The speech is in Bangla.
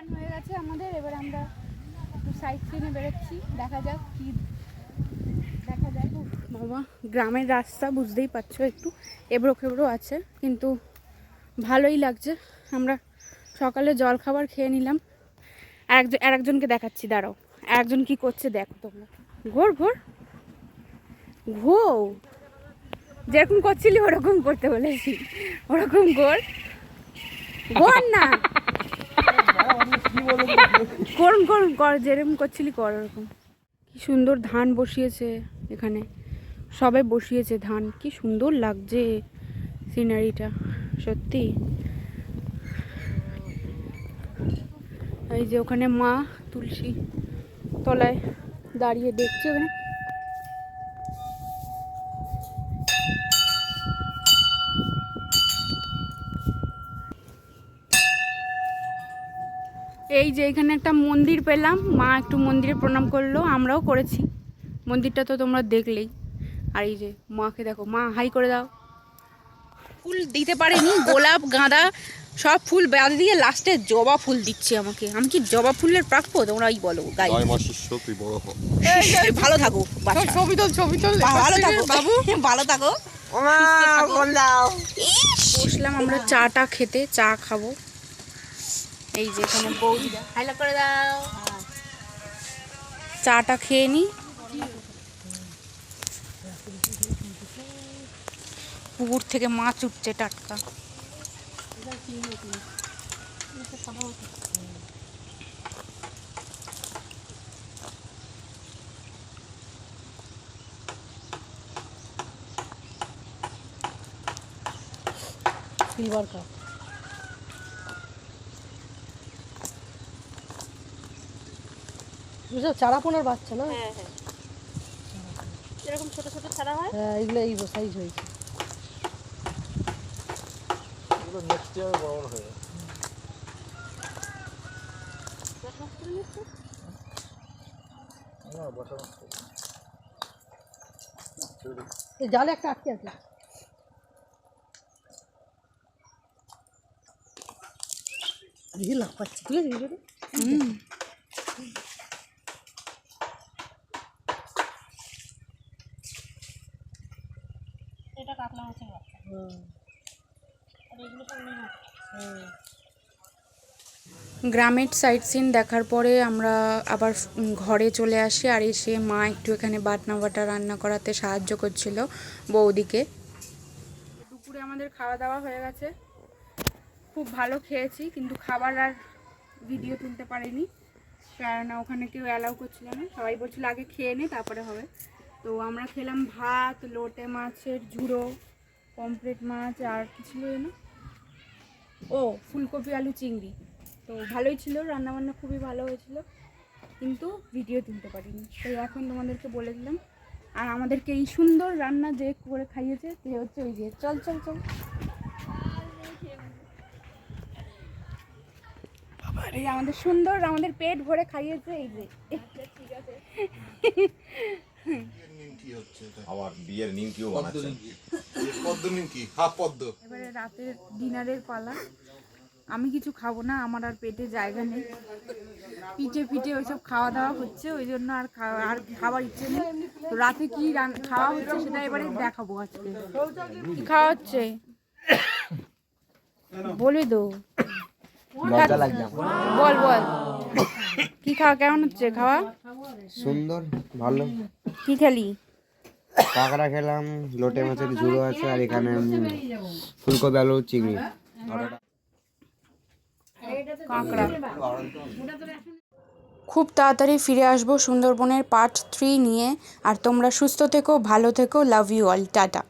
স্নান হয়ে গেছে আমাদের, এবার আমরা একটু সাইড সিনে বেরোচ্ছি, দেখা যাক কি দেখা যায়। বাবা, গ্রামের রাস্তা বুঝতেই পারছো, একটু এবড়ো খেবড়ো আছে কিন্তু ভালোই লাগছে। আমরা সকালে জল খাবার খেয়ে নিলাম। আরেকজনকে দেখাচ্ছি, দাঁড়াও, আরেকজন কি করছে দেখো তোমরা। ঘোর ঘোর ঘো, যেরকম করছিলি ওরকম করতে বলেছি, ওরকম ঘোর ঘোর না, করুন করুন কর, যেরকম করছিলি কর ওরকম। কি সুন্দর ধান বসিয়েছে এখানে, সবাই বসিয়েছে ধান, কি সুন্দর লাগছে সিনারিটা সত্যি। এই যে ওখানে মা তুলসী তলায় দাঁড়িয়ে দেখছে ওখানে। এই যে এখানে একটা মন্দির পেলাম, মা একটু মন্দিরে প্রণাম করলো, আমরাও করেছি। মন্দিরটা তো তোমরা দেখলেই। আর এই যে মাকে দেখো, মা হাই করে দাও। ফুল দিতে পারেনি, গোলাপ গাঁদা সব ফুল বেঁধে দিয়ে লাস্টে জবা ফুল দিচ্ছে আমাকে। আমি কি জবা ফুলের প্রাপ্য, তোমরাই বলো গাই। ভালো থাকো, ছবি তোল ছবি তোল, ভালো থাকো বাবু, ভালো থাকো। বসলাম আমরা চাটা খেতে, চা খাবো। এই যে এখানে বৌদিরা হাইলা করে দাও, চাটা খেয়ে নি। পুকুর থেকে মাছ উঠছে টাটকা। সিলভার কাপ, চারাপোনার বাচ্চা না? হ্যাঁ হ্যাঁ, এরকম ছোট ছোট চারা হয়। হ্যাঁ, এগুলো এই সাইজ হয়েছে, এগুলো নেক্সট ইয়ার বড় বড় হয়ে যাবে। না বসা এই জালে একটা আটকে আছে। এই লাভ পাচ্ছি, তুলে দিবি রে। এটা কাতলা মাছের বাচ্চা। আর এগুলো সব নেই। গ্রামের সাইড সিন দেখার পরে আমরা আবার ঘরে চলে আসি। আর এসে মা একটু এখানে বাটনা বাটা রান্না করাতে সাহায্য করছিল বৌদিকে। দুপুরে আমাদের খাওয়া দাওয়া হয়ে গেছে, খুব ভালো খেয়েছি, কিন্তু খাবার আর ভিডিও তুলতে পারিনি, কেননা ওখানে কেউ অ্যালাউ করছিল না, সবাই বলছিল আগে খেয়ে নে তারপরে হবে। তো আমরা খেলাম ভাত, লোটে মাছের ঝুড়ো, পমফ্রেট মাছ, আর কি ছিল না, ও ফুলকপি আলু চিংড়ি। তো ভালোই ছিল, রান্নাবান্না খুবই ভালো হয়েছিল, কিন্তু ভিডিও তুলতে পারিনি। তো এখন তোমাদেরকে বলে দিলাম। আর আমাদেরকে এই সুন্দর রান্না যে করে খাইয়েছে সে হচ্ছে ওই যে, চল চল চল, এই আমাদের সুন্দর, আমাদের পেট ভরে খাইয়েছে এই যে। ঠিক আছে, এবারে রাতের ডিনারের পালা। আমি কিছু খাবো না, আমার আর পেটে জায়গা নেই, পিঠে পিঠে ওইসব খাওয়া দাওয়া হচ্ছে, ওই জন্য আর খাবার ইচ্ছে নেই। তো রাতে কি খাওয়া হচ্ছে সেটা এবারে দেখাবো আজকে। কি খাওয়া হচ্ছে বলবি তো, বল বল কি খাওয়া, কেমন হচ্ছে খাওয়া? সুন্দর, ভালো। কি খেলি? কাঁকড়া খেলাম, লোটে মাছের ঝুড়ো আছে, আর এখানে ফুলকপি আলু চিংড়ি। কাঁকড়া। খুব তাড়াতাড়ি ফিরে আসবো সুন্দরবনের পার্ট 3 নিয়ে। আর তোমরা সুস্থ থেকো, ভালো থেকো, লাভ ইউ অল, টাটা।